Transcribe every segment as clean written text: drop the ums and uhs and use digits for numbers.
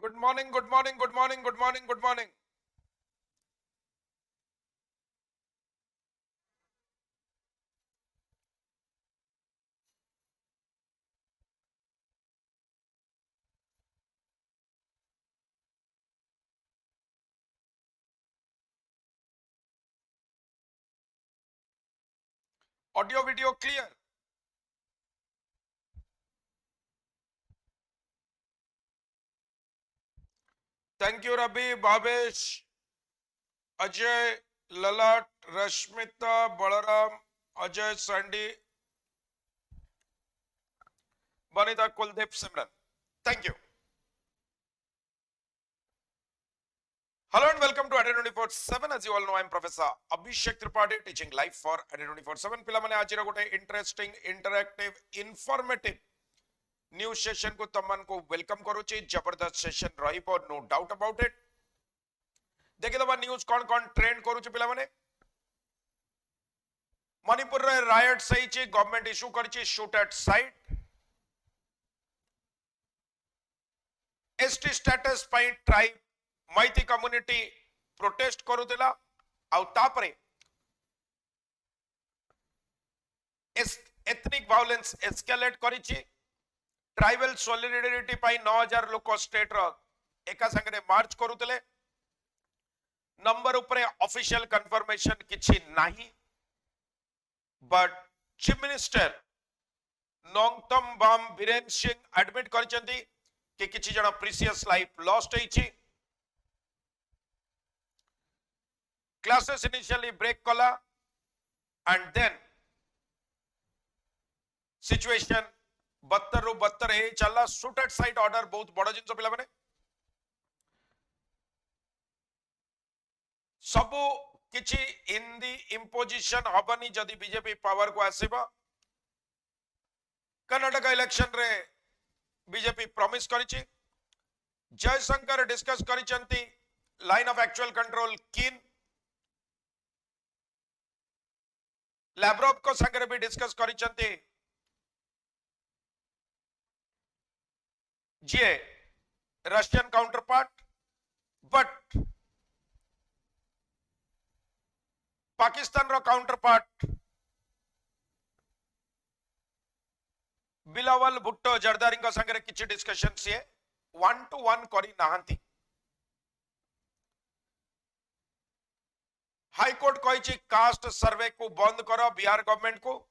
Good morning, good morning, good morning, good morning, good morning. Audio video clear. Thank you, Rabi, Bhavesh, Ajay, Lalat, Rashmita, Balaram, Ajay, Sandy, Banita, Kuldeep, Simran. Thank you. Hello and welcome to AD 24/7. As you all know, I am Professor Abhishek Tripathi, teaching live for AD 24/7. पिलामाने आज गोटे interesting, interactive, informative new session को तमन को welcome करूची. जबरदस्त session रहिबो, no doubt about it. देखि दबा न्यूज कौन कौन ट्रेंड करूची पिलामाने. मणिपुर रे रायट सही ची, गवर्नमेंट इशू करची shoot at sight. ST status पई ट्राइब मैती कम्युनिटी प्रोटेस्ट करूला. आउ तापरे एथनिक वायलेंस एस्केलेट करिची. ट्राइबल सॉलिडारिटी पाई 9000 लोक स्टेट रो एका संगे मार्च करूले. नंबर उपरे ऑफिशियल कंफर्मेशन किछि नाही, but chief minister Nongthombam Biren Singh admit करचंती कि किछि जण प्रीसियस लाइफ लॉस्ट होईची. क्लासेस इनिशियली ब्रेक कला एंड देन सिचुएशन बत्तर रु बत्तर हे चला. शूटेड साइट ऑर्डर बहुत बड़ जिनस पिला माने सबु किछि हिंदी इंपोजिशन हबनी जदि बीजेपी पावर को आसीबा. कर्नाटक इलेक्शन रे बीजेपी प्रॉमिस करिछि. जयशंकर डिस्कस करिसंती लाइन ऑफ एक्चुअल कंट्रोल किन. लैब्रोव को संगे भी डिस्कस करिसंती जे Russian counterpart. But Pakistan रो काउंटर पार्ट बिलावल भुट्टो जरदारी को संगे किछि डिस्कशन से 1-to-1 करी नाहंती. हाईकोर्ट कही कास्ट सर्वे को बंद करो बिहार गवर्नमेंट को.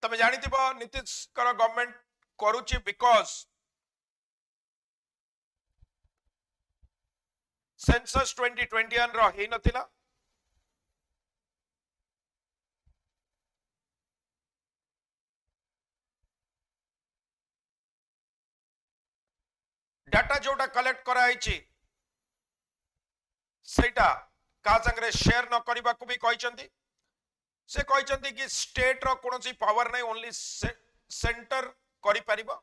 तमे जानी नीतीश गवर्नमेंट करुची बिकॉज सेंसस 2021 रो ही नथिला. डाटा जोटा कलेक्ट कराई सेटा का संगे शेयर न करने को भी कहते. से कहते कि स्टेट रो कोनोसी पावर नहीं, ओनली सेंटर करि परिबो.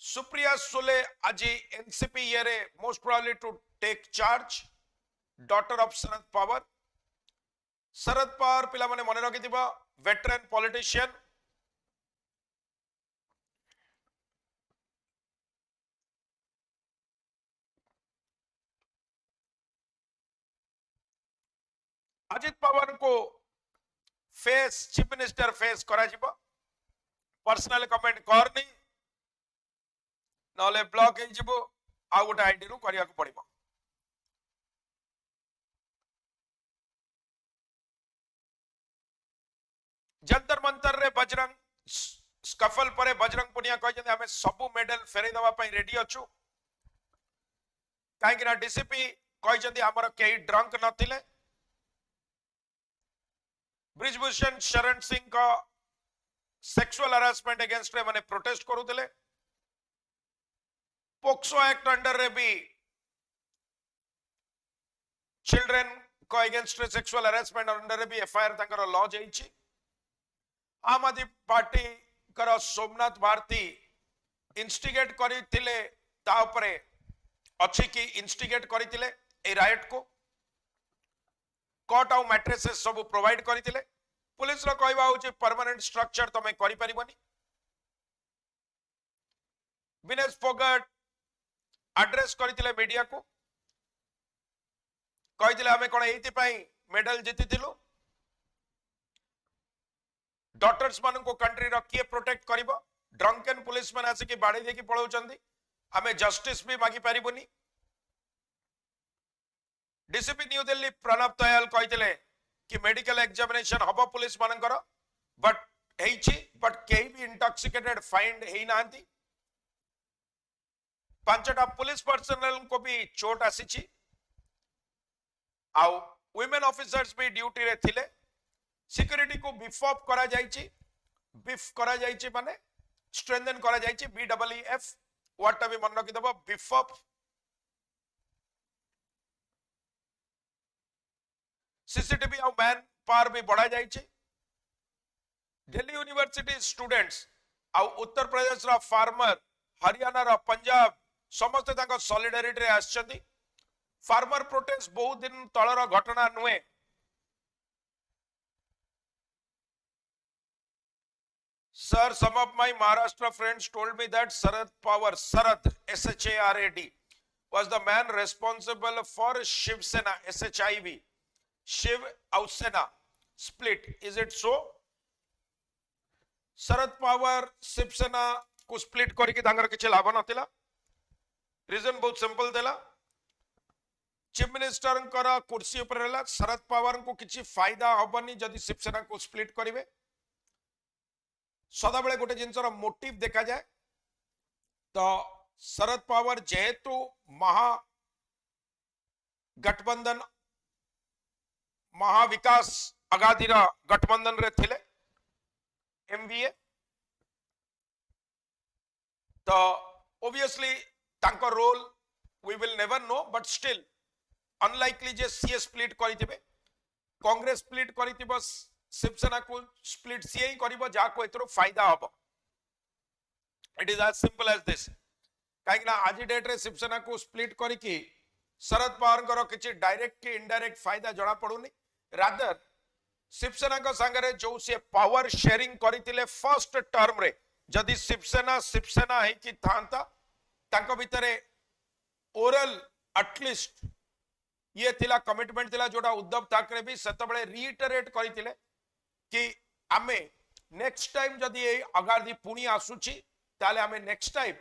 सुप्रिया सुले आज एनसीपी ये रे most probably to take charge, daughter of Sharad Pawar. Sharad Pawar पिला माने मने रखि दिबा वेटरन पॉलिटिशियन. अजित पवार को फेस चीफ मिनिस्टर फेस करा जिबो. पर्सनल कमेंट करनी नले ब्लॉक हे जिबो, आ गोटे आईडी रु करिया को पड़िबो. जंतर मंतर रे बजरंग स्कफल परे बजरंग पुनिया कहते हमें सबु मेडल फेरे दवा पई रेडी अछु. काहे कि ना डीसीपी कहते हमर केही ड्रंक नथिले. ब्रिजभूषण शरण सिंह का सेक्सुअल हरासमेंट अगेंस्ट रे माने प्रोटेस्ट करूले. पोक्सो एक्ट अंडर रे भी चिल्ड्रेन को अगेंस्ट रे सेक्सुअल हरासमेंट अंडर रे भी एफआईआर तंकर लॉज हेछि. आम आदमी पार्टी कर सोमनाथ भारती इंस्टिगेट करथिले, ता उपरे अछि कि इंस्टिगेट करथिले ए राइट को. कोर्ट आउ मैट्रेसेस सब प्रोवाइड करथिले. पुलिस रो कहवा होची परमानेंट स्ट्रक्चर तमे करि परिबनी। विनेश फोगट एड्रेस करथिले मीडिया को, कहिथिले हमें कोन एथि पई मेडल जीतिथिलु, डॉक्टर्स मान को कंट्री रो किए प्रोटेक्ट करिवो, ड्रंकन पुलिस मैन आसी कि बाड़ी देकी पळौचंदी, हमें जस्टिस भी मागी परिबनी। डीसीपी न्यू दिल्ली प्रणब दयाल कहिथिले कि मेडिकल एग्जामिनेशन हबो पुलिस मानकर, बट हेछि बट केही भी इंटॉक्सिकेटेड फाइंड हेई नांती। पांचटा पुलिस पर्सनल को भी चोट आसीछि, आउ वुमेन ऑफिसर्स भी ड्यूटी रे थिले। सिक्योरिटी को बीफ अप करा जायछि, बीफ करा जायछि माने स्ट्रेंथन करा जायछि, बीडब्ल्यूएफ वर्ड भी मन रखि दबो, बीफ अप। सीसीटीवी और मैन पावर भी बढ़ा जायछि। दिल्ली यूनिवर्सिटी स्टूडेंट्स और उत्तर प्रदेश रा फार्मर, हरियाणा रा, पंजाब समस्त तांको सॉलिडारिटी रे आछंती। फार्मर प्रोटेस्ट बहुत दिन तळर घटना नुहे। Sir, some of my Maharashtra friends told me that Sharad Pawar, Sharad, SHARAD, was the man responsible for Shiv Sena, SHIV, Shiv Ausena split. Is it so? Sharad Pawar, Shiv Sena को split करके दांगर किचे लाभ नथिला। Reason बहुत simple देला। Chief minister करा कुर्सी ऊपर रहला, शरद पवार को किछि फायदा हबनी जदि शिवसेना को स्प्लिट करिवे। सदा बेले गोटे जिनसर मोटिव देखा जाए तो शरद पवार जेहेतु महा गठबंधन महाविकास अगाधीर गठबंधन रे थिले एमवीए, तो ऑब्वियसली तांको role we will never know, but still unlikely जे सीए स्प्लिट करिथिबे, कांग्रेस स्प्लिट करिथिबो, शिवसेना को स्प्लिट सीए ही करिबो जाको एतरो फायदा हबो। It is as simple as this. काहे ना आज डेट रे शिवसेना को स्प्लिट करिकि शरद पवार को किछि डायरेक्ट कि इनडायरेक्ट फायदा जणा पडुनी। रादर शिवसेना को संगरे जो से पावर शेयरिंग करितिले फर्स्ट टर्म रे, जदि शिवसेना है कि थांता तांको भितरे ओरल एटलीस्ट ये थिला कमिटमेंट थिला, जोटा उद्धव ठाकरे भी सेतबळे रिइटरेट करितिले कि आमे नेक्स्ट टाइम जदि ए अगाधी पुणी आसुची ताले आमे नेक्स्ट टाइम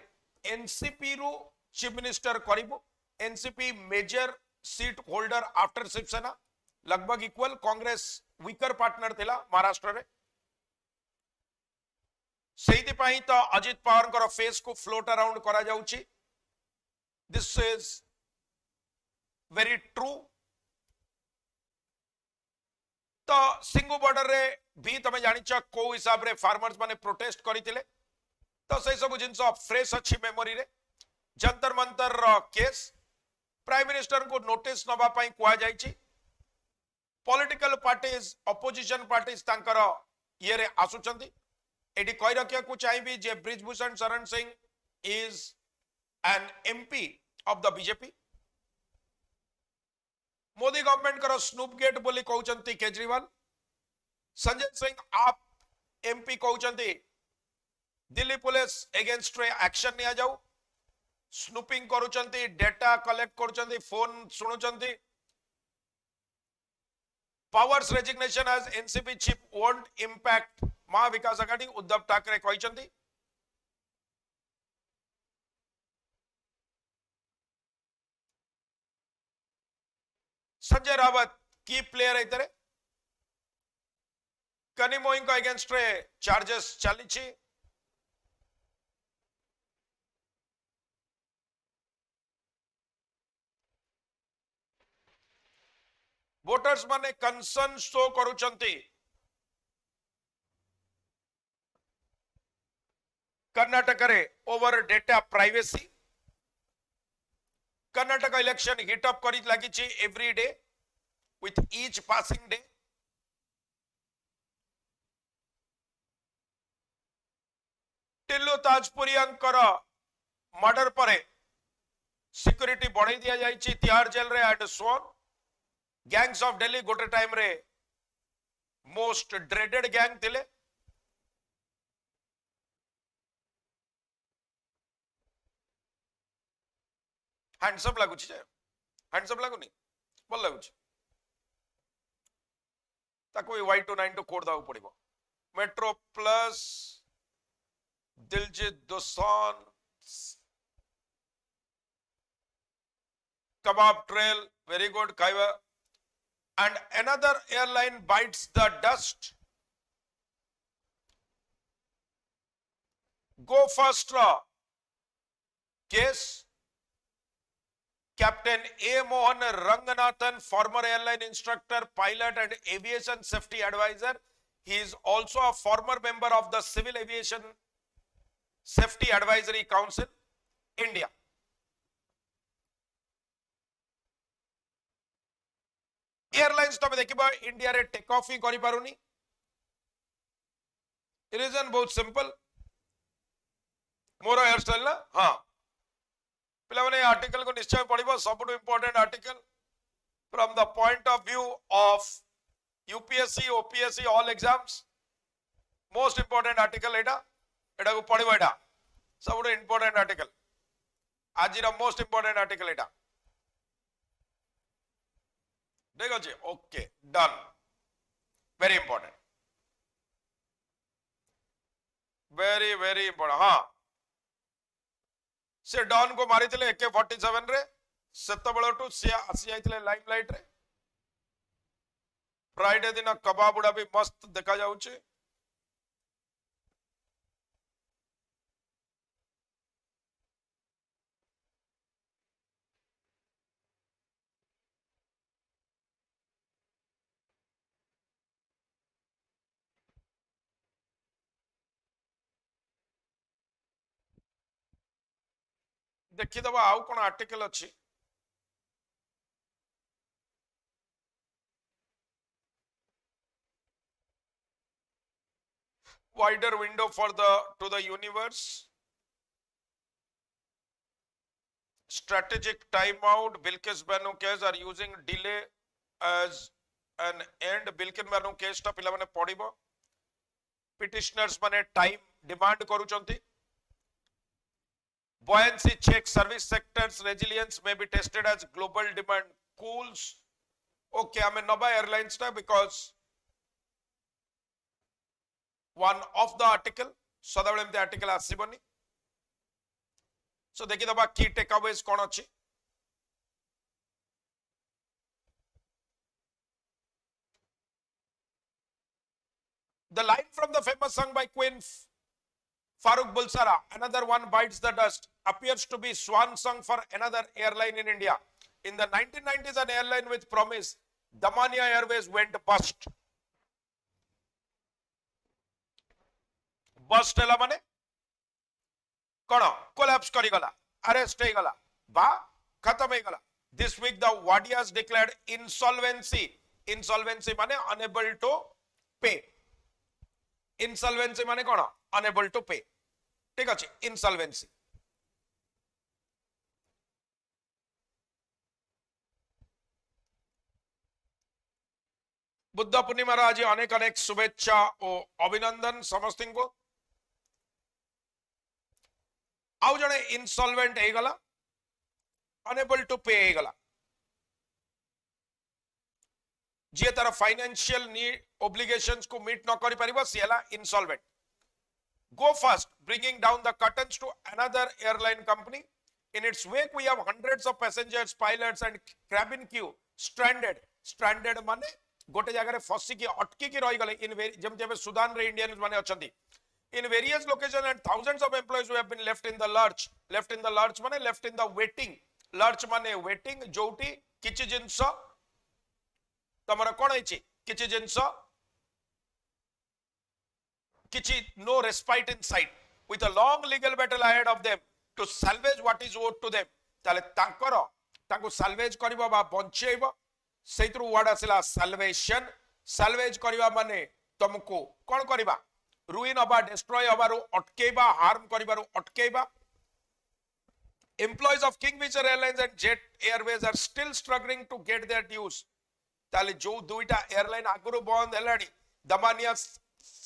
एनसीपी रु चीफ मिनिस्टर करिबो। NCP major seat holder after Shivsena, लगभग इक्वल। कांग्रेस वीकर पार्टनर थिला महाराष्ट्र रे। सेहिति पई तो अजित पवार को फेस को फ्लोट अराउंड करा जाउची। This is very true. तो सिंगु बॉर्डर रे भी तमे जानिच को हिसाब रे फार्मर्स माने प्रोटेस्ट करितिले, तो से सब जिंस फ्रेश अच्छी मेमोरी रे। Jantar Mantar case prime minister को नोटिस नबा पई कुआ जायछि। पॉलिटिकल पार्टीज, ऑपोजिशन पार्टीज तांकर ये रे आसुचंदी। एडी कहि रखिया को चाहिबी जे Brij Bhushan Sharan Singh is an MP of the BJP. Modi government करो स्नूप गेट बोली कहउचंती केजरीवाल। संजय सिंह आप एमपी कहउचंती दिल्ली पुलिस अगेंस्ट रे एक्शन निया जाऊ। स्नूपिंग करूचंती, डेटा कलेक्ट करूचंती, फोन सुनुचंती। Pawar's resignation as NCP chief won't impact Maha Vikas Aghadi, Uddhav Thackeray कहउचंती। संजय रावत की प्लेयर है, कनिमोई को अगेंस्ट रे चार्जेस चली। वोटर्स माने कंसर्न शो करूचंती। कर्नाटक रे over data privacy. Karnataka election heat up करी लगी every day with each passing day. Tillu ताजपुरियांकर मर्डर पर सिक्योरिटी बढ़ाई दिया जायछि तिहाड़ जेल रे and so on. Gangs of Delhi गोटे टाइम रे मोस्ट ड्रेडेड गैंग थिले हैंडसम लगुच हैंडसम लगुनि भल लगुच ताको Y292 कोड दाउ पड़िबो metro plus Diljit Dosanjh kebab trail very good खाइबा and another airline bites the dust. Go first case Captain A. Mohan Ranganathan, former airline instructor, pilot and aviation safety advisor. He is also a former member of the Civil Aviation Safety Advisory Council, India. Airlines तो देखिबा India रे take off ही करि पारुनी reason बहुत simple मोर hair style ना हां पिला माने आर्टिकल को निश्चय पढिबो सबटु important article from the point of view of UPSC OPSC all exams most important article एटा को पढिबो एटा सबटु इंपोर्टेंट आर्टिकल आज रा मोस्ट इंपोर्टेंट आर्टिकल एटा ठीक अच्छे okay done very important very important हाँ से डॉन को मारी थे AK-47 रे सेत बेलटू सी आसी जाइथिले लाइमलाइट रे फ्राइडे दिन कबाब गुड़ा भी मस्त देखा जाउचे देखीदबा आउ कोन आर्टिकल अच्छी wider window for the to the universe strategic timeout Bilkis Banu case are using delay as an end Bilkis Banu case टा पिला माने पढिबो petitioners माने time demand करूचंती buoyancy check service sectors resilience may be tested as global demand cools okay I mean Nova Airlines टा because one of the article सदाबेले एमते article आसीबनी so देखि दबा की टेकअवेज कोन अछि the line from the famous song by Queen Farooq Bulsara, another one bites the dust, appears to be swan song for another airline in India. In the 1990s, an airline with promise, Damania Airways went bust. Bust hela mane kono collapse kari gala, arrest he gala, ba khatam he gala. This week, the Wadias declared insolvency. Insolvency mane unable to pay. Insolvency mane kono unable to pay. ठीक अच्छे insolvency Buddha पूर्णिमार आज अनेक अनेक शुभेच्छा और अभिनंदन समस्त को आउ जने इनसॉल्वेंट हे गला अनेबल टू पे हे गला जे तार फाइनेंशियल नीड ऑब्लिगेशंस को मीट न करि परिबो सेला insolvent go first bringing down the curtains to another airline company in its wake we have hundreds of passengers pilots and cabin crew stranded माने गोटे जगह रे फसी की अटकी की रही गले इन जेमते बे सुदान रे इंडियंस माने अछंती in various locations and thousands of employees who have been left in the lurch माने left in the waiting lurch माने waiting जोटी किछि जिंस तमरा कोन हिची किछि जिंस किछि no respite in sight with a long legal battle ahead of them to salvage what is owed to them ताले तांको salvage करिबो बा बंचेइबो सेइतरु वर्ड आसिला salvation salvage करिबा माने तुमको कोन करिबा ruin अबा destroy अबारु अटकेबा harm करिबारु अटकेबा employees of Kingfisher Airlines and Jet Airways are still struggling to get their dues ताले जो दुईटा एयरलाइन आगुरु बंद हेलानी दमानिया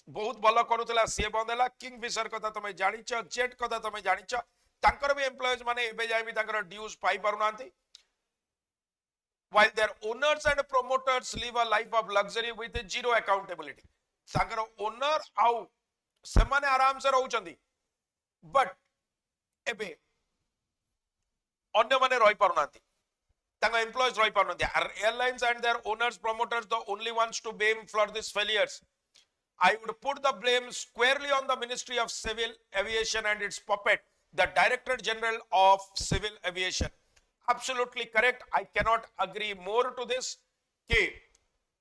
बहुत भल करूला सी बंद है किंगफिशर कथा तुम जानिच जेट कथा तुम जानिच तांकर भी एम्प्लॉयज माने एबे जाय भी तांकर ड्यूज पाई पारुनांती while their owners and promoters live a life of luxury with zero accountability तांकर ओनर आउ से माने आराम से रहउचंदी बट एबे अन्य माने रहि पारुनांती तांका एम्प्लॉयज रहि पारुनांती airlines and their owners promoters the only ones to blame for these failures. I would put the blame squarely on the Ministry of Civil Aviation and its puppet, the Director General of Civil Aviation. Absolutely correct. I cannot agree more to this. कि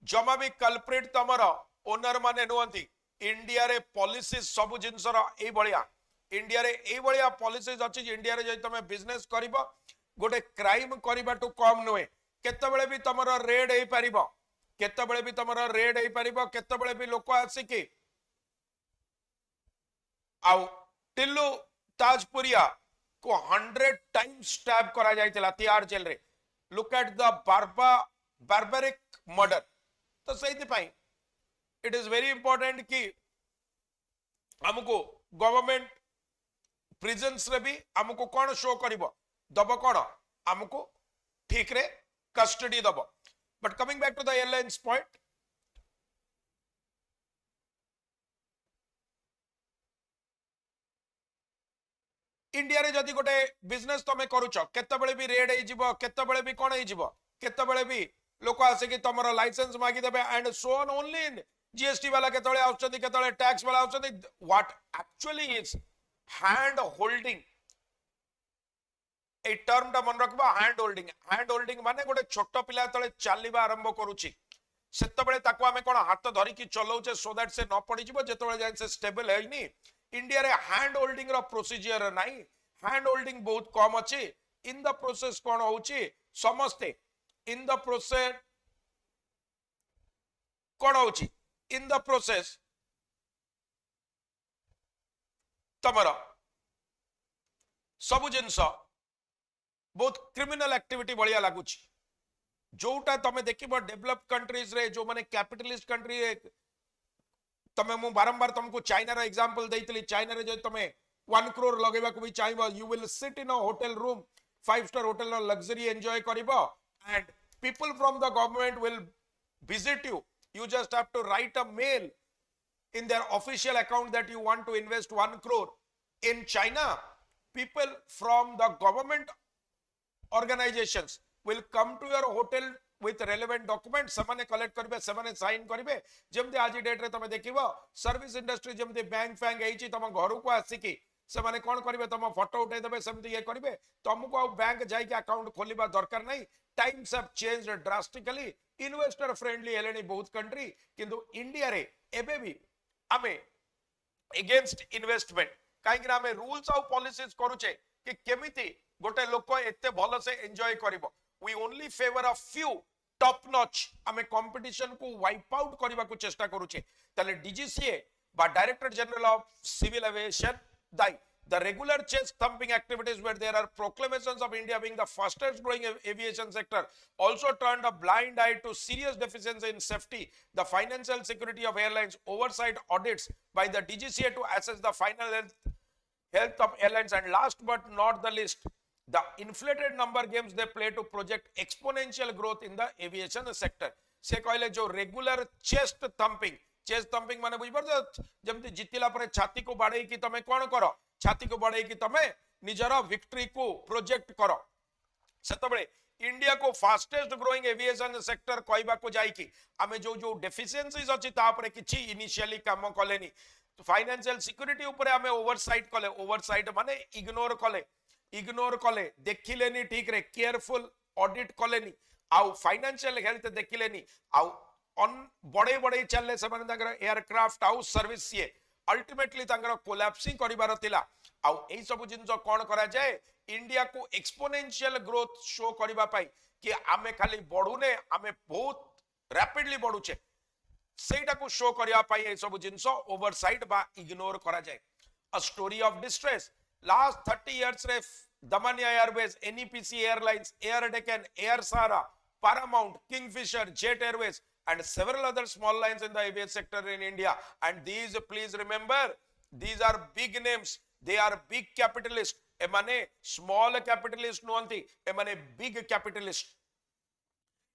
जमा भी culprit तमरा owner माने नुहंती India रे policies सब जिनसर ए बळिया India रे ए बळिया policies अछि India रे जे तमे बिजनेस करिबो गोटे क्राइम करिबा टू कम नुहे केते बेले भी तमरा रेड हे परिबो केते बेले भी तमरा रेड हे परिबो केते बेले भी लोक आसी कि आउ टिल्लू ताजपुरिया को 100 टाइम्स स्टैब करा जायतिला तिहाड़ जेल रे look at the barbaric murder तो सही पाई इट इज वेरी इंपोर्टेंट कि हमको गवर्नमेंट प्रिजन्स रे भी हमको कौन शो करिबो दब कौन हमको ठीक रे कस्टडी दब but coming back to the airlines point India रे जदि गोटे बिजनेस तमे करूछ केते बेले भी रेड हे जिवो केते बेले भी कोन हे जिवो केते बेले भी लोक आसे कि तमरो लाइसेंस मागी देबे and so on only in GST वाला केतळे आउछथि केतळे टैक्स वाला आउछथि what actually is hand holding a term टा मन रखबा हैंड होल्डिंग माने गोटे छोट पिला तळे चालिबा आरंभ करूची सेते बेले ताको हमें कोन हाथ धरि कि चलाउचे सो दैट से न पड़ी जिवो जेतळे जाय से स्टेबल हेनी इंडिया रे हैंड होल्डिंग रो प्रोसीजर नाही हैंड होल्डिंग बहुत कम अछि इन द प्रोसेस कोन होउची समस्ते इन द प्रोसेस कोन होउची इन द प्रोसेस तमरा सब जिनस बहुत क्रिमिनल एक्टिविटी बढ़िया लगुच जोटा तमे देखिबो डेवलप कंट्रीज रे जो माने कैपिटलिस्ट कंट्री रे तमे मु बारंबार तुमको चाइना रा एग्जांपल देइतली चाइना रे जो तमे 1 करोड़ लगेबा को भी चाहिबो you will sit in a hotel room 5 star hotel no luxury enjoy करिबो and people from the government will visit you. You just have to write a mail in their official account that you want to invest 1 crore. In China, people from the government organizations will come to your hotel with relevant documents. Samane collect karibe, samane sign karibe. Jemti aji date re tame dekhibo service industry jemti bank fang heichi tama gharu ko asiki ସେମାନେ କଣ କରିବେ ତମ photo ଉଠେଇ ଦେବେ ସେମିତି ଇଏ କରିବେ ତମକୁ ଆଉ ବ୍ୟାଙ୍କ ଯାଇକି ଆକାଉଣ୍ଟ ଖୋଲିବା ଦରକାର ନାହିଁ times have changed drastically investor friendly हेलेनी बहुत कंट्री किंतु इंडिया रे एबे भी आमे अगेंस्ट इन्वेस्टमेंट काहे कि आमे रूल्स और पॉलिसीज करूचे कि केमिति गोटे लोक एते भलो से एंजॉय करिवो we only favour a few top notch आमे कंपटीशन को वाइप आउट करबा को चेष्टा करूचे तले डीजीसीए बा director general of civil aviation the regular chest thumping activities where there are proclamations of India being the fastest growing aviation sector also turned a blind eye to serious deficiencies in safety, the financial security of airlines, oversight audits by the DGCA to assess the final health of airlines, and last but not the least, the inflated number games they play to project exponential growth in the aviation sector. से कहले जो regular chest thumping माने बुझ पर जमती जितिला पर छाती को बाड़े कि तमे कोन करो छाती को बाड़े कि तमे निजरा विक्ट्री को प्रोजेक्ट करो सेतबे इंडिया को फास्टेस्ट ग्रोइंग एविएशन सेक्टर कहबा को जाई कि हमें जो डेफिशिएंसीज अछि ता पर किछि इनिशियली काम कलेनी तो फाइनेंशियल सिक्योरिटी ऊपर हमें ओवरसाइट माने इग्नोर कले देखिलेनी ठीक रे केयरफुल ऑडिट कलेनी आउ फाइनेंशियल हेल्थ देखिलेनी आउ on बड़े चलले से माने तांगर एयरक्राफ्ट हाउस सर्विस ये अल्टीमेटली तांगर कोलैप्सिंग करिवार थिला आउ एई सब जिंस कोन करा जाय इंडिया को एक्सपोनेंशियल ग्रोथ शो करिबा पाई कि आमे खाली बढ़ुने आमे बहुत रैपिडली बढ़ुचे सेटा को शो करिया पाई एई सब जिंस ओवरसाइट बा इग्नोर करा जाय a story of distress last 30 years रे Damania airways NEPC airlines air Deccan air Sahara Paramount, Kingfisher, Jet Airways, and several other small lines in the aviation sector in India. And these, please remember, these are big names. They are big capitalists. एमाने small capitalist नुहंती, एमाने big capitalist.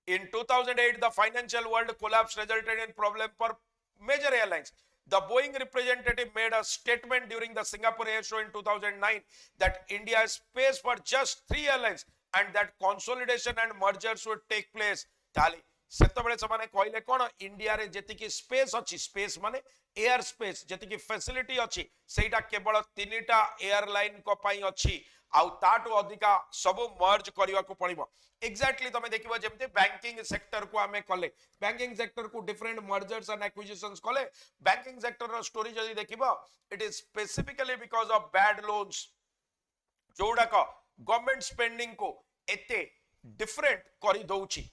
In 2008, the financial world collapse resulted in problem for major airlines. The Boeing representative made a statement during the Singapore Air Show in 2009 that India is space for just 3 airlines and that consolidation and mergers would take place. Tali सेतबेले समाने कहले कोन India रे जेतिकी space अछि, space माने air space, जेतिकी facility अछि सेटा केवल 3टा airline को पई अछि आउ ताटो अधिका सब मर्ज करिवा को पड़िबो. एग्जैक्टली तमे देखिबो जेमते बैंकिंग सेक्टर को आमे कले, बैंकिंग सेक्टर को डिफरेंट मर्जर्स एंड एक्विजिशंस कले. बैंकिंग सेक्टर रो स्टोरी जदी देखिबो, it is specifically because of bad loans जोडा को गवर्नमेंट स्पेंडिंग को एते डिफरेंट करि दउछि.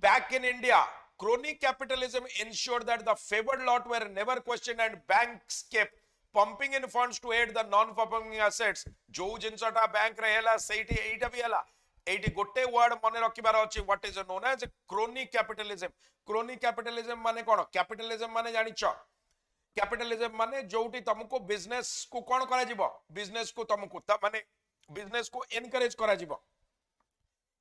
Back in India, crony capitalism ensured that the favored lot were never questioned and banks kept pumping in funds to aid the non-performing assets. जो जिनसटा bank रे हैला सेठी एटा भी हैला. एटी गोटे वर्ड मने रखिबार अछि, what is known as crony capitalism. crony capitalism माने कोन? capitalism माने जानिछ, capitalism माने जोटी तुमको बिजनेस को कोन करा जिवो, बिजनेस को तुमको माने बिजनेस को एनकरेज करा जिवो.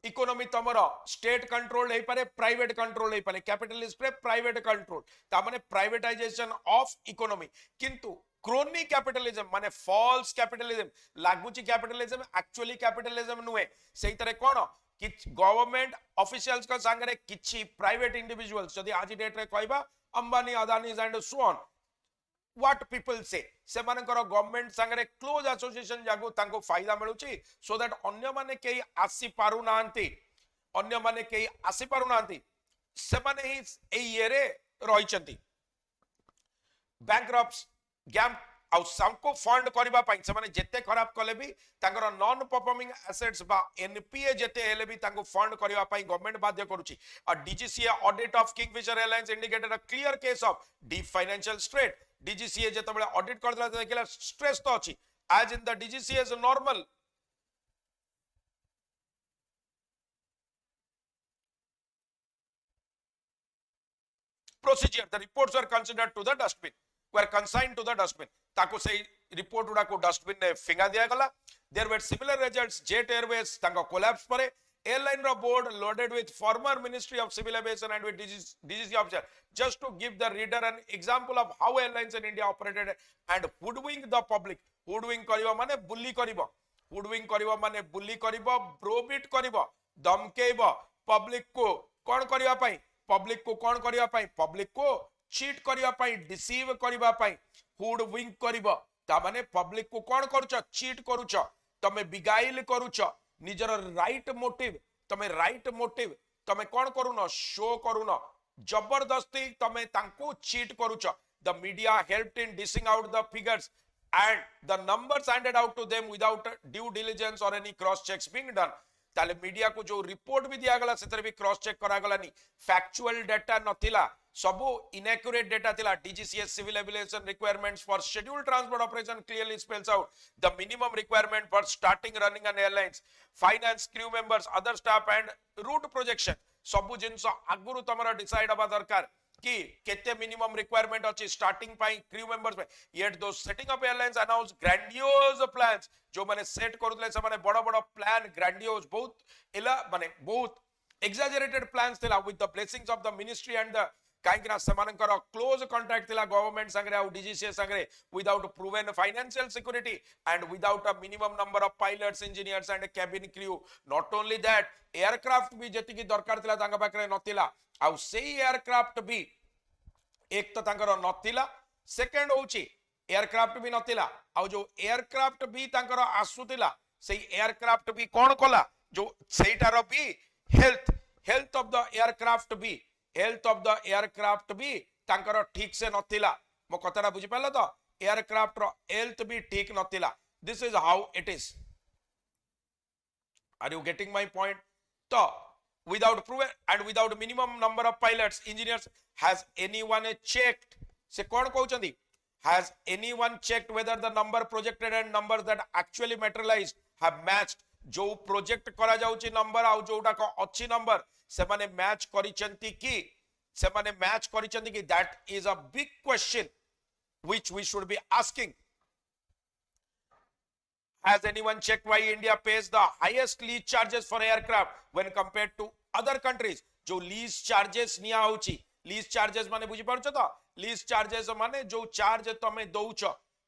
इकोनॉमी तमरो स्टेट कंट्रोल हे पारे, प्राइवेट कंट्रोल हे पारे. कैपिटलिस्ट रे प्राइवेट कंट्रोल ता माने प्राइवेटाइजेशन ऑफ इकोनॉमी. किंतु क्रोनी कैपिटलिज्म माने फॉल्स कैपिटलिज्म, लागुची कैपिटलिज्म एक्चुअली कैपिटलिज्म नुहे. सेही तरह कोन कि गवर्नमेंट ऑफिशियल्स का संगे किछि प्राइवेट इंडिविजुअल्स जदी आज डेट रे कहबा Ambani, Adani and so on, what people say से मानकर गवर्नमेंट संगे क्लोज एसोसिएशन जागु तांको फायदा मिलुची, सो दैट अन्य माने केही आसी पारु नांती, अन्य माने केही आसी पारु नांती, से माने ही ए येरे रहिचंती. बैंकरप्ट्स गैम आउ सबको फंड करबा पई से माने जेते खराब कले भी तांकर नॉन परफॉर्मिंग एसेट्स बा एनपीए जेते हेले भी तांको फंड करबा पई गवर्नमेंट बाध्य करूची. A DGCA audit of Kingfisher airlines indicated a clear case of deep financial strait. DGCA जेतबेले ऑडिट करदला देखला स्ट्रेस तो अछि, as in the DGCA is normal. procedure, the reports were considered to the dustbin, were consigned to the dustbin. ताको से report उडा को dustbin ने फिंगा दिया गला. There were similar results. Jet Airways ताको collapse परे. Airline ro board loaded with former Ministry of Civil Aviation and with DGC officer. Just to give the reader an example of how airlines in India operated and hoodwink the public. Hoodwink करिबा माने बुल्ली करिबा. Hoodwink करिबा माने बुल्ली करिबा, ब्रोबिट करिबा, धमकेइबा public को कोन करिबा पई, पब्लिक को कोन करिबा पई, पब्लिक को चीट करिबा पई, डिसीव करिबा पई. हुडविंक करिबा ता माने पब्लिक को कोन करूछ, चीट करूछ, तमे बिगाइल करूछ. निजर राइट मोटिव, तमे राइट मोटिव तमे कोन करूनो, शो करूनो, जबरदस्ती तमे तांको cheat करूछ. The media helped in dishing out the figures and the numbers handed out to them without due diligence or any cross checks being done. ताले media को जो report भी दिया गला सेतरे भी क्रॉस चेक करा गलानी. फैक्चुअल डाटा नथिला, सबो inaccurate data थिला. DGCA's civil aviation requirements for scheduled transport operation clearly spells out the minimum requirement for starting running an airlines, finance, crew members, other staff and route projection. सबो जिंस आगुरु तमरा decide हबा दरकार कि केते मिनिमम रिक्वायरमेंट अछि स्टार्टिंग पाई क्रू मेंबर्स पे. Yet though setting up airlines announce grandiose plans. जो माने सेट करूतले से माने बड़ बड़ प्लान, ग्रैंडियोज, बहुत एला माने बहुत एक्सैजरेटेड प्लान्स थिला with the blessings of the ministry and the काइकना समानकर क्लोज कांटेक्ट थिला गवर्नमेंट संगे आ डीजीसीए संगे without proven financial security and without a minimum number of pilots, engineers and cabin crew. Not only that, aircraft भी जेति की दरकार थिला तांगा पाखरे नथिला. आ सेही एयरक्राफ्ट भी एक तो तांकर नथिला, सेकंड होची एयरक्राफ्ट भी नथिला. आ जो एयरक्राफ्ट भी तांकर आसुतिला सेही एयरक्राफ्ट भी कोन कला, जो सेटार भी हेल्थ ऑफ द एयरक्राफ्ट भी, हेल्थ ऑफ द एयरक्राफ्ट भी तांकर ठीक से नथिला. मो कथाटा बुझी पालो तो, एयरक्राफ्ट रो हेल्थ भी ठीक नथिला. This is how it is. Are you getting my point? तो without proven and without minimum number of pilots, engineers, has anyone checked, se kon कहउचंदी, has anyone checked whether the number projected and numbers that actually materialized have matched? जो project करा जाउची number आ जोटा को अच्छी number से माने match करिचंती की से माने मैच करिसेंती कि that is a big question which we should be asking. Has anyone checked why India pays the highest lease charges for aircraft when compared to other countries? जो lease charges निया होची, lease charges माने बुझी पारुछ तो lease charges माने जो charge तमे दउछ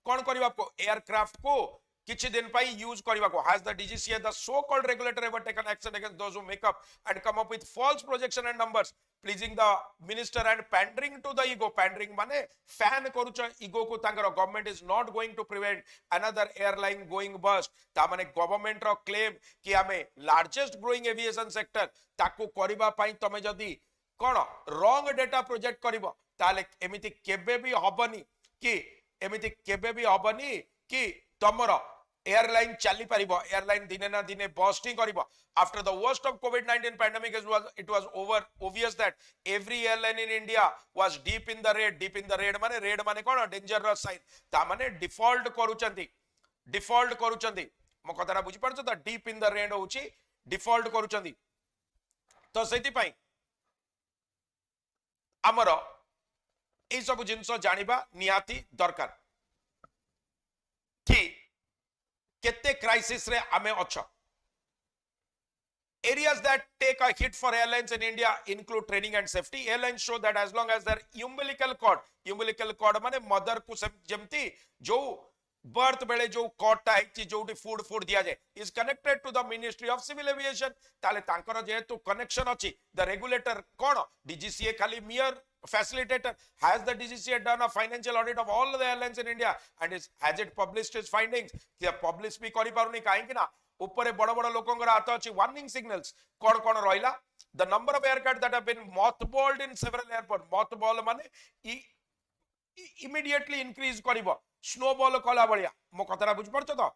कोन करबा को aircraft को किछि दिन पाई यूज करबा को. Has the DGCA, the so called regulator, ever taken action against those who make up and come up with false projection and numbers pleasing the minister and pandering to the ego? Pandering माने fan करूछ ego को तांकर. Government is not going to prevent another airline going bust. ता माने government रो claim कि हमें largest growing aviation sector ताको करबा पई तमे जदी कोन wrong data project करबो ताले एमिति केबे भी हबनी कि एमिति केबे भी हबनी कि तमरो airline chali paribo. Airline dine na dine busting karibo. After the worst of COVID-19 pandemic, it was obvious that every airline in India was deep in the red. Deep in the red mane kona dangerous sign. Ta mane default karuchandi mo katara buझी पारछ त deep in the red होची default karuchandi. तो सेति पई हमरो ए सब जिंस जानिबा निहाती दरकार कि केते क्राइसिस रे आमे अच्छा. Areas that take a hit for airlines in India include training and safety. Airlines show that as long as their umbilical cord माने मदर को जेमती जो बर्थ बेले जो कॉर्ड टा है जोटी फूड दिया जाए is connected to the Ministry of Civil Aviation. ताले तांकर जेहेतु कनेक्शन अछि the regulator कोन DGCA खाली mere facilitator. Has the DGCA done a financial audit of all the airlines in India and has it published its findings? कि publish भी करि पारुनी काहे कि ना ऊपर बड़ बड़ लोकंगर हाथ अछि. warning signals कोन कोन रहिला. The number of aircraft that have been mothballed in several airports. mothball माने immediately increase करिवो snowball कला बलिया. मो कतरा बुझ परछ तो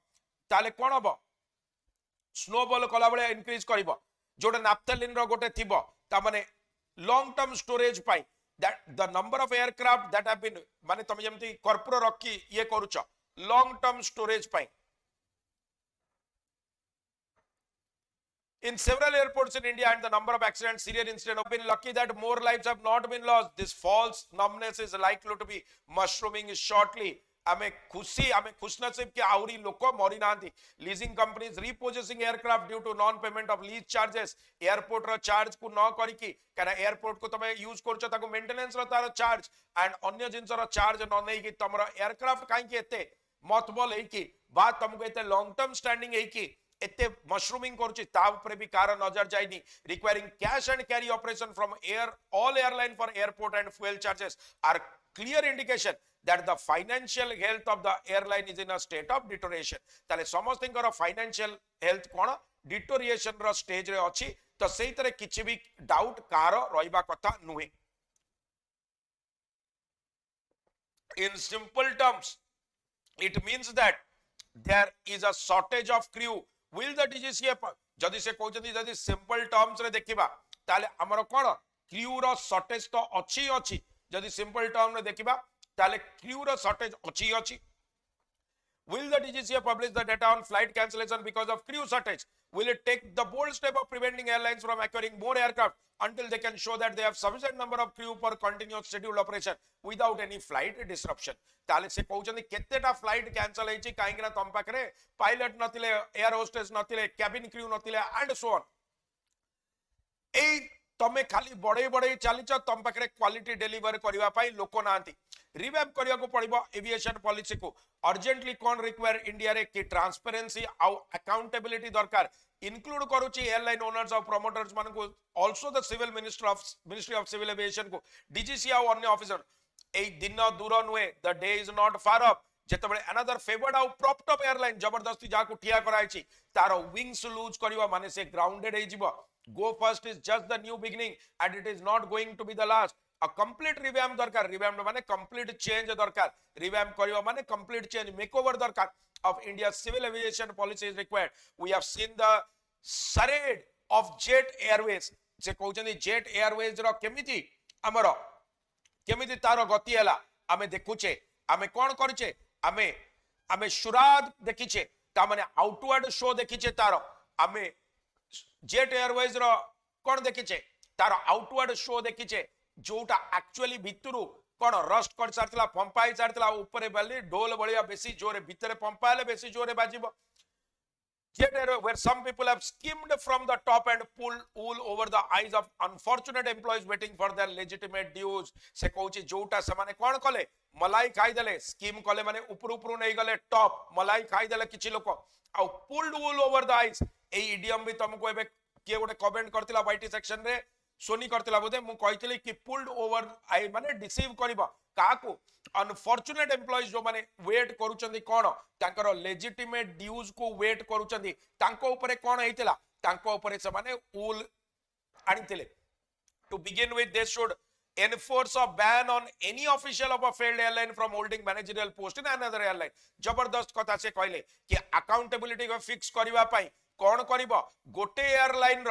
ताले कोन हबो snowball कला बलिया increase करिवो जोटा naphthalene रो गोटे थिबो ता माने long term storage pi. that the number of aircraft that have been माने तमे जेमती कर्पूर रखी ये करूछ long term storage pi. In several airports in India and the number of accidents, serious incidents have been lucky that more lives have not been lost. This false numbness is likely to be mushrooming shortly. आमे खुशनसीब के आउरी लोको मरी नांती. Leasing companies repossessing aircraft due to non payment of lease charges. Airport रो charge को न करिकी काना एयरपोर्ट को तमे यूज करछ ताको मेंटेनेंस रो तार चार्ज एंड अन्य जिंस रो चार्ज न नै कि तमरो एयरक्राफ्ट काई के एते मतबल है कि बा तुमको एते लॉन्ग टर्म स्टैंडिंग है कि एते मशरूमिंग करछि ता ऊपर भी कार नजर जाइनी. Requiring cash and carry operation from all airline for airport and fuel charges are clear indication that the financial health of the airline is in a state of deterioration. ताले समस्तिंकर financial health कोन deterioration रो stage रे अछि. तो सेही तरह किछि भी doubt car रहिबा कथा नुहे. In simple terms, it means that there is a shortage of crew. Will the DGCA जदि से कहउछथि जदि simple terms रे देखिबा ताले हमर कोन crew रो shortage तो अछि. जदि simple term रे देखिबा ताले crew रो shortage अछि. Will the DGCA publish the data on flight cancellation because of crew shortage? Will it take the bold step of preventing airlines from acquiring more aircraft until they can show that they have sufficient number of crew for continuous scheduled operation without any flight disruption? ताले से कहउछथि केतेटा flight cancel हेछि काहे कि ना तम पाखरे pilot नथिले, air hostess नथिले, cabin crew नथिले एंड सो ऑन. ए तमे खाली बड़े चलीच तम पाखरे क्वालिटी डिलीवर करबा पई लोक नांती. रिवैम्प करिया को पड़िबो एविएशन पॉलिसी को. अर्जेंटली कोन रिक्वायर इंडिया रे कि ट्रांसपेरेंसी आ अकाउंटेबिलिटी दरकार इंक्लूड करूची एयरलाइन ओनर्स और प्रोमोटर्स मान को also the civil ministry of civil aviation को डीजीसीए और अन्य ऑफिसर. ए दिन दूर नुहे. The day is not far up जेतबे अनदर फेवर्ड आउ प्रॉप्ड अप एयरलाइन जबरदस्ती जाको ठिया कराइची तारो विंग्स लूज करिवा माने से ग्राउंडेड हे जिवो. Go first is just the new beginning and it is not going to be the last. A complete revamp darkar. Revamp माने complete change darkar. Revamp करिवा माने complete change, makeover darkar of India's civil aviation policy is required. We have seen the charade of Jet Airways. से कहउछनी Jet Airways रो केमिति हमरो केमिति तारो गति हला आमे देखुछे. आमे कोन करिछे आमे शुराद देखिछे ता माने आउटवर्ड शो देखिछे तारो. आमे जेट एयरवेज रो कोन देखिछे तार आउटवर्ड शो देखिछे जोटा एक्चुअली भितरु कोन रस्ट कर सारतला पंपाई सारतला ऊपर बाली ढोल बलिया बेसी जोरे भीतर पंपाले बेसी जोरे बाजिबो where some people have skimmed from the top and pulled wool over the eyes of unfortunate employees waiting for their legitimate dues se कहउची जोटा से माने कोन कले मलाई खाई देले स्कीम कले माने ऊपर ऊपर नै गले टॉप मलाई खाई देले किछि लोक आ pulled wool over the eyes ए इडियम भी तुमको एबे के गोटे कमेंट करतिला वाईटी सेक्शन रे सोनी करतिला बोधे मु कहितली कि पुल्ड ओवर आई माने डिसीव करबा काकू अनफॉर्चुनेट एम्प्लॉइज जो माने वेट करूचंदी कोन तांकर लेजिटिमेट ड्यूज को वेट करूचंदी तांको ऊपर कोन हेतिला तांको ऊपर से माने वूल आनितिले to begin with they should enforce a ban on any official of a failed airline from holding managerial post in another airline जबरदस्त कथा से कहले कि अकाउंटेबिलिटी को फिक्स करबा पई कोन करबो गोटे एयरलाइन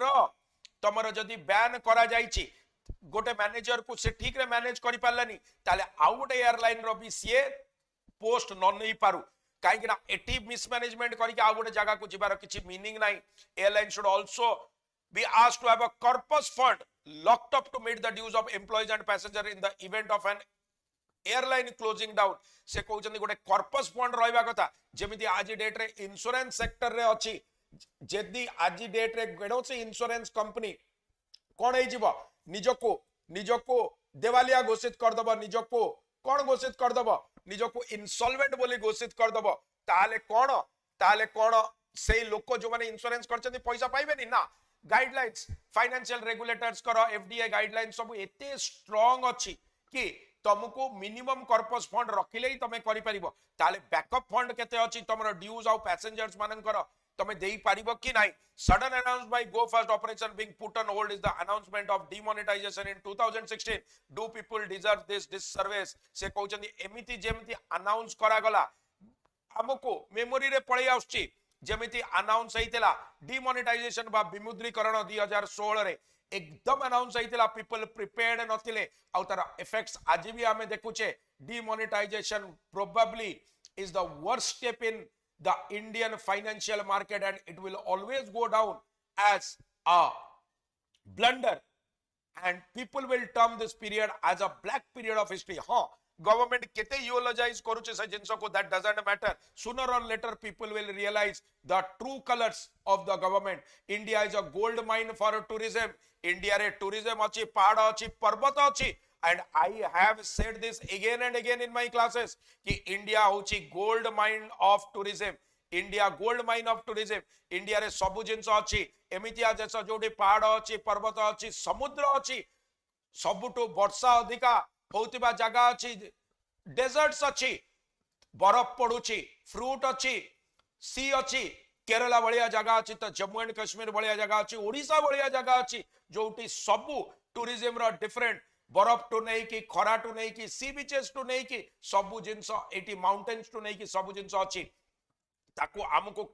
रो तमरो जदी बैन करा जाईची गोटे मैनेजर को से ठीक रे मैनेज करि पारलानी ताले आउ गोटे एयरलाइन रो भी सीए पोस्ट न नहीं पारु काहे कि ना एटी मिसमैनेजमेंट करि के आउ गोटे जगह को जिबार किछि मीनिंग नाही airline should also be asked to have a corpus fund locked up to meet the dues of employees and passengers in the event of an airline closing down से कहउछन गोटे corpus fund रहबा कथा जेमिति आज date रे insurance sector रे अछि जेदी आज date रे गेडोसी इंश्योरेंस कंपनी कोन हे जिवो निजको देवालिया घोषित कर दबो निजको कोन घोषित कर दबो निजको इंसॉल्वेंट बोली घोषित कर दबो ताले कोन से लोक जो माने इंश्योरेंस करछन पैसा पाइबेनी ना गाइडलाइंस फाइनेंशियल रेगुलेटर्स करो एफडीए गाइडलाइंस सब एते स्ट्रांग अछि कि तुमको मिनिमम कॉर्पस फंड रखिले ही तमे करि परिबो ताले बैकअप फंड केते अछि तमरो ड्यूज आउ पैसेंजर्स मानन करो तमे देई पारिबो कि नाही sudden announce bye go fast operation being put on hold is the announcement of demonetisation in 2016 do people deserve this service से कहउछन एमिति जेमिति अनाउंस करा गला हमको मेमोरी रे पळै आउछि जेमिति अनाउंस हेतिला डिमोनेटाइजेशन बा विमुद्रीकरण 2016 रे एकदम अनाउंस हेतिला पीपल प्रिपेयर्ड नथिले आ तार इफेक्ट्स आज भी हमें देखुचे demonetization probably is the worst step in the Indian financial market and it will always go down as a blunder and people will term this period as a black period of history government kete eulogize koruche se jinso ko that doesn't matter sooner or later people will realize the true colors of the government India is a gold mine for tourism India re tourism achi pahad achi parbat achi and I have said this again and again in my classes ki India hochi gold mine of tourism India gold mine of tourism India re sabu jinso achi एमितिया देश जोटी पहाड़ अच्छी पर्वत अच्छी समुद्र अच्छी सबुठु वर्षा अधिका होतिबा जगह अच्छी डेजर्ट्स अच्छी बरफ पड़ुची फ्रूट अच्छी सी अच्छी केरला भलिया जगह अच्छी तो जम्मू एंड कश्मीर भलिया जगह अच्छी ओडिशा भलिया जगह अच्छी जोटी सबु टूरिज्म रो डिफरेंट बरफ टू नहीं कि खरा टू नहीं कि सी बीचेस टू नहीं कि सबु जिंस एटी माउंटेन्स टू नहीं कि सबु जिंस अच्छी ताको हमको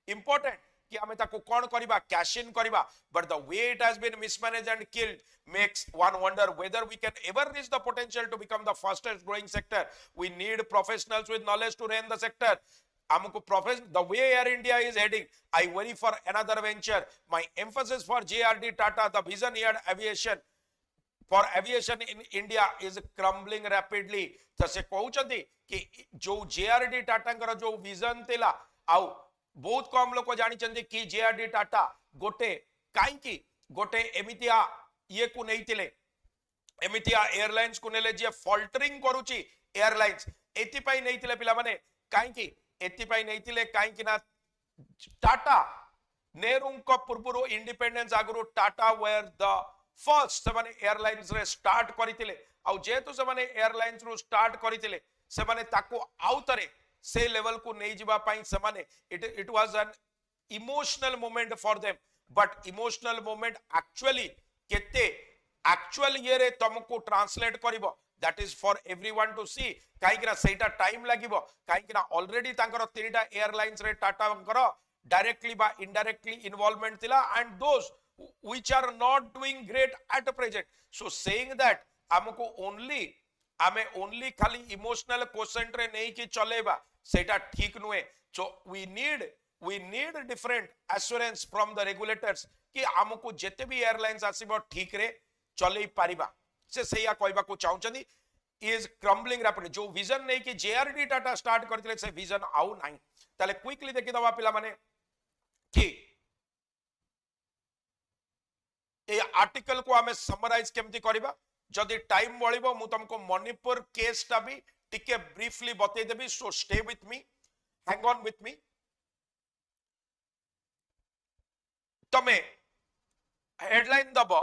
इंपोर्टेंट कि हमें ताको कौन करिबा कैश इन करिबा but the way it has been mismanaged and killed makes one wonder whether we can ever reach the potential to become the fastest growing sector we need professionals with knowledge to run the sector हमको profession the way Air India is heading I worry for another venture my emphasis for JRD Tata the vision here aviation for aviation in India is crumbling rapidly तो से कहउचंदी कि जो JRD Tata कर जो vision थिला आउ बहुत कम लोग जानी चंदी कि जेआरडी टाटा गोटे काई गोटे एमितिया ये को नहीं थिले एमितिया एयरलाइंस को नेले जे फॉल्टरिंग करूची एयरलाइंस एति पई नहीं थिले पिला माने काई एति पई नहीं थिले काई ना टाटा नेहरू को पूर्वरो इंडिपेंडेंस आगरो टाटा वेयर द फर्स्ट से माने एयरलाइंस रे स्टार्ट करितिले आ जेतु से माने एयरलाइंस रो स्टार्ट करितिले से माने ताको आउतरे से लेवल को नहीं जीवा पाई समाने it was an emotional moment for them but emotional moment actually केते actual ये रे तुमको translate करिवो that is for everyone to see काई कि ना सेटा टाइम लागिवो काई कि ना ऑलरेडी तांकर तीनटा एयरलाइंस रे टाटा कर डायरेक्टली बा इनडायरेक्टली इन्वॉल्वमेंट थिला and those which are not doing great at present so saying that हमको only खाली इमोशनल क्वेश्चन रे नहीं कि चलेबा सेटा ठीक नुए so we need different assurance from the regulators कि हमको जेते भी एयरलाइंस आसीबो ठीक रे चलई पारिबा से सैया कहबा को चाहउछनी इज क्रम्बलिंग रैपिडली जो विजन नहीं कि जेआरडी टाटा स्टार्ट करथिले से विजन आउ नाही ताले क्विकली देखि दवा पिला माने कि ए आर्टिकल को हमें समराइज केमती करबा जदि टाइम बळिबो मु तुमको मणिपुर केस टा भी टिके ब्रीफली बतै देबी so stay with me hang on with me तमे हेडलाइन दबो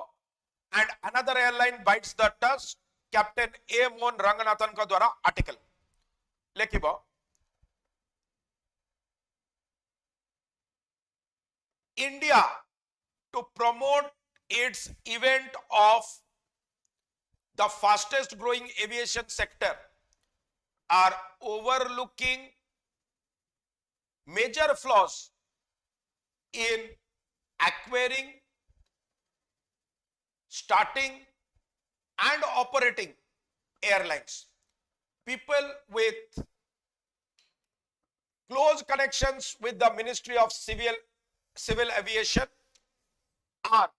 and another airline bites the dust captain A Mohan Ranganathan का द्वारा आर्टिकल लिखिबो India to promote its event of the fastest growing aviation sector are overlooking major flaws in acquiring, starting and operating airlines. People with close connections with the Ministry of Civil Aviation are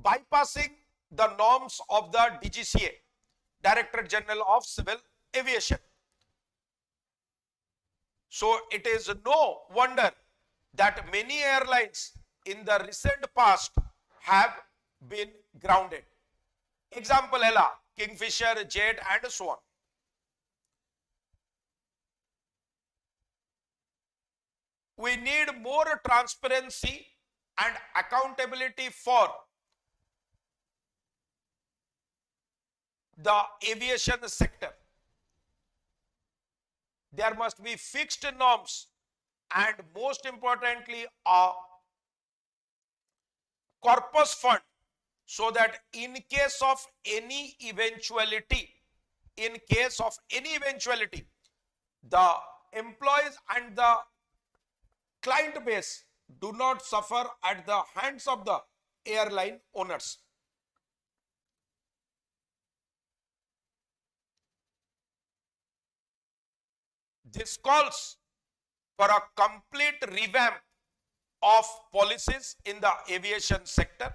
bypassing the norms of the DGCA, Director General of Civil Aviation. So it is no wonder that many airlines in the recent past have been grounded. Example hela Kingfisher, Jet and so on. We need more transparency and accountability for the aviation sector. There must be fixed norms and most importantly a corpus fund so that in case of any eventuality, the employees and the client base do not suffer at the hands of the airline owners. This calls for a complete revamp of policies in the aviation sector.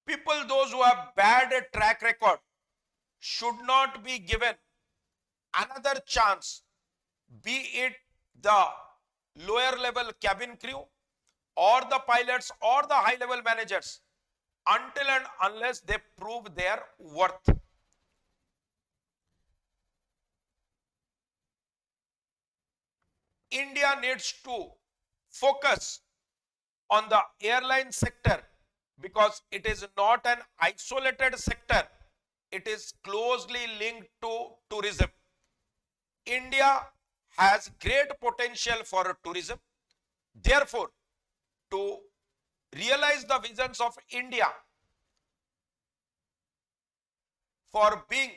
People, those who have bad track record, should not be given another chance, be it the lower level cabin crew or the pilots or the high level managers, until and unless they prove their worth. India needs to focus on the airline sector because it is not an isolated sector. It is closely linked to tourism. India has great potential for tourism. Therefore, to realize the visions of India for being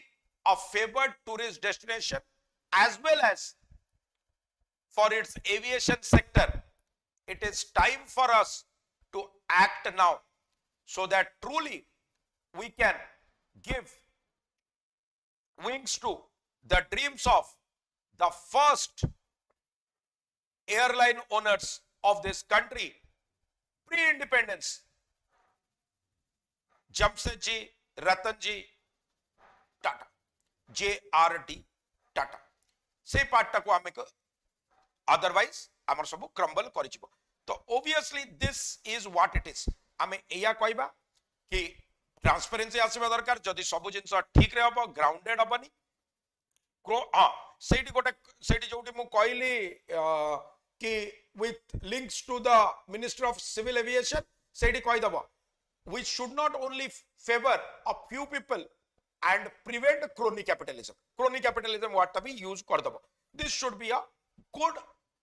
a favored tourist destination as well as for its aviation sector, it is time for us to act now so that truly we can give wings to the dreams of the first airline owners of this country pre-independence, Jamshedji Ratanji Tata, JRD Tata. से part को आमे otherwise आमर सब crumble करिजिवो. तो obviously this is what it is. आमे एया कहबा कि transparency आसीबा दरकार जदि सब जिंस ठीक रे हबो ग्राउंडेड हबनी सेठी गोटे सेठी जोटी मु कहली कि with links to the Ministry of Civil Aviation सेठी कहि दबो we should not only favor a few people and prevent crony capitalism. Crony capitalism what to be use कर दबो. This should be a good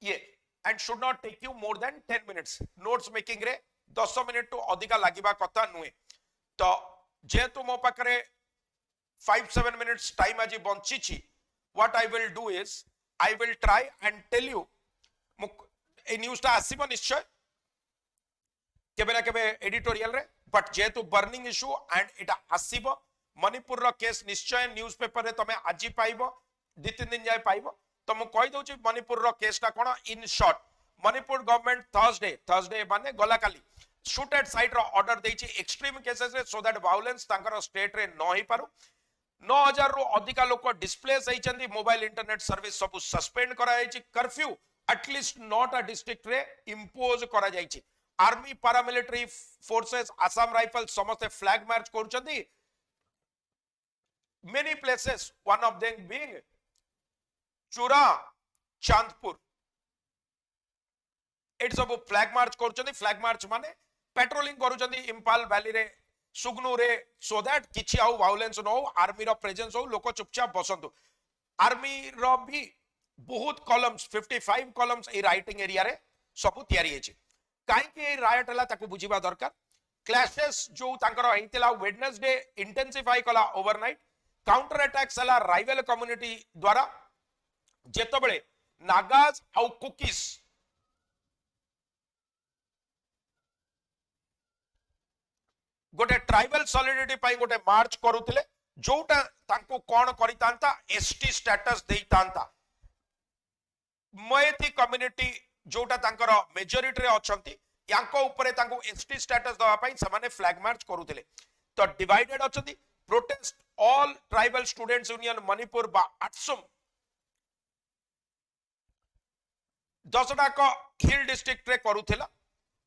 ये and should not take you more than 10 minutes. Notes making रे 10 minute तो अधिका लागिबा कथा नुए. तो जेतु मो पाखरे 5-7 minutes time आज बंची छी, what I will do is I will try and tell you A news टा आसीबो निश्चय केबे ना केबे एडिटोरियल रे, बट जेतु बर्निंग इश्यू एंड इटा आसीबो मणिपुर रो केस निश्चय न्यूज़पेपर रे तमे आजी पाइबो 2-3 दिन जाय पाइबो. तो मु कहि दउची मणिपुर रो केस टा कोन in short Manipur government Thursday माने गला काली शूट एट साइट रो ऑर्डर देछि एक्सट्रीम केसेस रे सो दैट वायलेंस तांकर स्टेट रे न होई पारु 9000 रु अधिका लोक डिस्प्लेस होइचंदी मोबाइल इंटरनेट सर्विस सब सस्पेंड करा जायछि curfew at least not a district रे इंपोज करा जायछि army paramilitary forces Assam rifle समस्त फ्लैग मार्च करूचंदी many places one of them being चूरा चांदपुर एट सब फ्लैग मार्च करूचंदी फ्लैग मार्च माने पेट्रोलिंग करूचंदी इंपाल वैली रे सुगनु रे सो दैट किछि आउ वायलेंस न हो आर्मी रो प्रेजेंस हो लोक चुपचाप बसंतु आर्मी रो भी बहुत कॉलम्स 55 कॉलम्स ए राइटिंग एरिया रे सब तयारी हेछि काई के रायट हला ताकू बुझिबा दरकार क्लैशेस जो तांकर हेतिला वेडनेसडे इंटेंसिफाई कला ओवरनाइट काउंटर अटैक्स हला राइवल कम्युनिटी द्वारा जेतबेले नागाज आउ कुकीज गोटे ट्राइबल सॉलिडिटी पाई गोटे मार्च करूथिले जोटा तांको कोन करितांता एसटी स्टेटस देइतांता मैथी कम्युनिटी जोटा तांकर मेजॉरिटी रे अछंती यांको ऊपर तांको एसटी स्टेटस दवा पाई समाने फ्लैग मार्च करूथिले तो डिवाइडेड अछंती protest all tribal students union Manipur बा आटसुम 10टा को हिल डिस्ट्रिक्ट रे करूथिला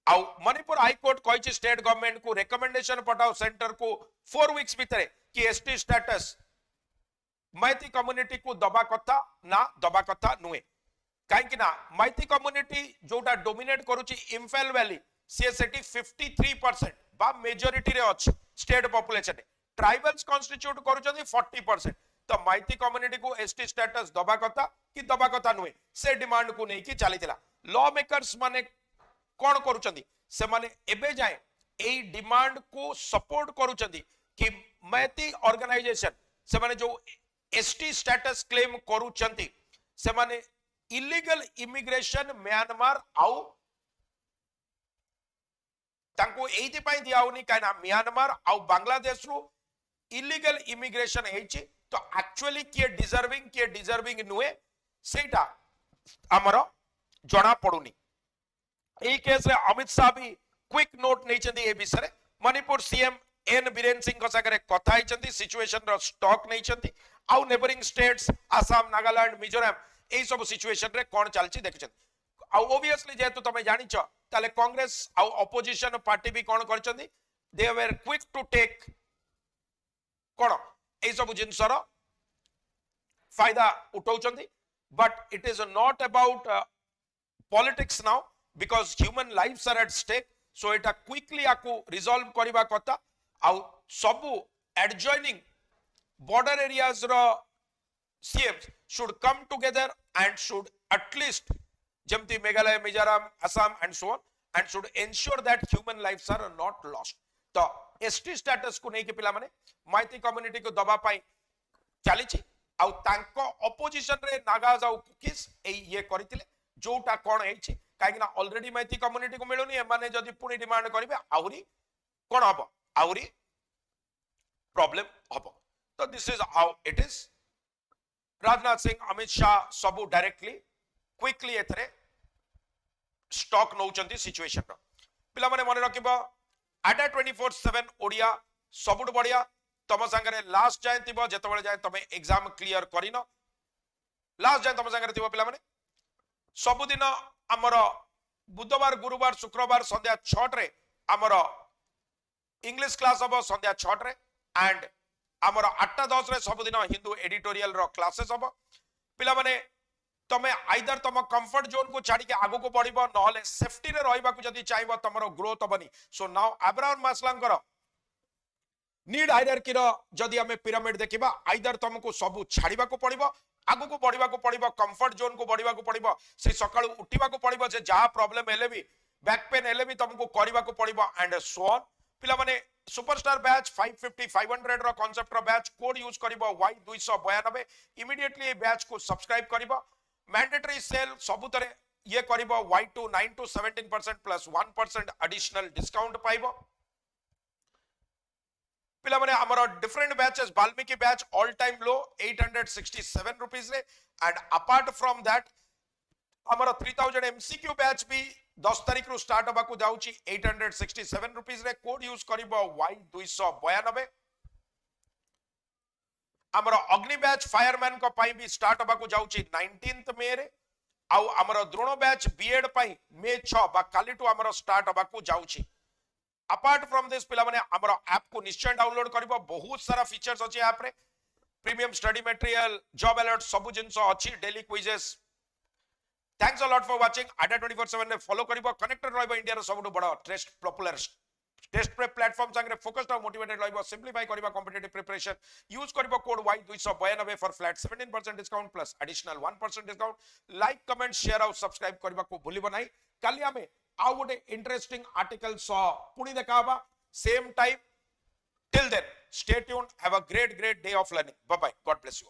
आउ मणिपुर हाई कोर्ट कहिछि स्टेट गवर्नमेंट को रिकमेंडेशन पठाओ सेंटर को 4 वीक्स भीतर कि एसटी स्टेटस मैथी कम्युनिटी को दबा कथा नुए काहे ना मैथी कम्युनिटी जोटा डोमिनेट करूछि इंफाल वैली सी सेठी 53% बा मेजॉरिटी रे अछि स्टेट पॉपुलेशन ट्राइबल्स कॉन्स्टिट्यूट करूछंदी 40% तो मैथी कम्युनिटी को एसटी स्टेटस दबा कथा नुए से डिमांड को नहीं कि चलीथिला लॉ मेकर्स माने कोन करूछंदी से माने एबे जाए एई डिमांड को सपोर्ट करूछंदी कि मैथी ऑर्गेनाइजेशन से माने जो एसटी स्टेटस क्लेम करूछंती से माने इलीगल इमिग्रेशन म्यांमार आउ तांको एइति पई दियाउनी काना म्यांमार आउ बांग्लादेश रु इलीगल इमिग्रेशन हेछि तो एक्चुअली के डिजर्विंग नुए सेटा हमरो जणा पडुनी एई केस रे अमित शाह भी क्विक नोट नै चंदी ए विषय मणिपुर सीएम एन बीरेन सिंह को सागरे कथा हिचंती सिचुएशन रो स्टॉक नै चंती आउ नेबरिंग स्टेट्स आसाम नागालैंड मिजोरम एई सब सिचुएशन रे कोन चलची देखछन आउ ऑब्वियसली जेतु तमे जानिछ ताले कांग्रेस आउ ऑपोजिशन पार्टी भी कोन करचंदी they were quick to take कोन एई सब जिंसर फायदा उठाउचंदी but it is not about politics now because human lives are at stake so eta quickly aku resolve kariba kotha au sabu adjoining border areas ro CMs should come together and should at least jemti Meghalaya Mizoram Assam and so on and should ensure that human lives are not lost to ST status को नहीं के पिला माने मैथी community को दबा पाई चलीछि au तांको opposition रे नागाज au कुकीज ए ये करितिले जोटा कोन हेछि काहे ना ऑलरेडी मैथी कम्युनिटी को मिलुनी एमाने जदी पुनी डिमांड करिवे आउरी कोन हबो आउरी प्रॉब्लम हबो तो this is how it is Rajnath Singh Amit Shah सबु डायरेक्टली क्विकली एथरे स्टॉक नौचंती सिचुएशन रो पिला माने मने रखिबो आडा 24/7 ओडिया सबुट बढ़िया तम संगरे लास्ट जाय तिबो जेतबेले जाय तमे एग्जाम क्लियर करिनो लास्ट जाय तम संगरे तिबो पिला माने सबुदिन आमर बुधवार गुरुवार शुक्रवार संध्या 6 रे आमर इंग्लिश क्लास हम संध्या 6 रे एंड आमर 8:10 रे सबुदिन हिंदू एडिटोरियल रो क्लासेस हम पिला माने तमे आइदर तम कंफर्ट जोन को छाड़ी के आगो को पड़िबो नहले सेफ्टी रे रहइबा को जदी चाहिबो तमरो ग्रोथ बनी सो नाउ अब्राहम मासलांकर नीड हायरार्की रो जदी हमें पिरामिड देखिबा आइदर तुमको सब छाड़ीबा को पड़िबो आगु को बढ़िबा को पड़िबो कंफर्ट जोन को बढ़िबा को पड़िबो से सकाळु उठिबा को पड़िबो जे जहा प्रॉब्लम हेले भी बैक पेन हेले भी तुमको करबा को पड़िबो एंड सो ऑन पिला माने सुपरस्टार बैच 550 500 रो कांसेप्ट रो बैच कोड यूज करिबो Y292 इमीडिएटली बैच को सब्सक्राइब करिबो मैंडेटरी सेल सबुतरे ये करिबो Y292 17% प्लस 1% एडिशनल डिस्काउंट पाइबो पिला माने हमरो different batches Valmiki batch all time low 867 rupees रे एंड अपार्ट फ्रॉम दैट हमर 3000 एमसीक्यू बैच भी 10 तारिख रु स्टार्ट होबा को जाउची 867 रुपीस रे कोड यूज करिवो Y292 हमर अग्नि बैच फायरमैन को पाई भी स्टार्ट होबा को जाउची 19th मे रे आउ हमर द्रोण बैच बीएड पाई मे 6 बा काली टू हमर स्टार्ट होबा को जाउची अपार्ट फ्रॉम दिस पिला माने हमर ऐप को निश्चय डाउनलोड करिवो बहुत सारा फीचर्स अछि ऐप रे premium study material job alert सब जिंस अछि daily quizzes thanks a lot for watching आडा 24/7 रे फॉलो करिवो कनेक्टेड रहइबो इंडिया रो सबटु बड़ test popular test prep platform संगे फोकस्ड और मोटिवेटेड रहइबो सिंपलीफाई करिवो कॉम्पिटिटिव प्रिपरेशन यूज करिवो code Y292 for flat 17% discount plus additional 1% discount like comment share और सब्सक्राइब करिवो को भूलिबो नाही काली हमें आउ गोटे इंटरेस्टिंग आर्टिकल सो पुनी देखाबा same time till then stay tuned have a great day of learning bye bye God bless you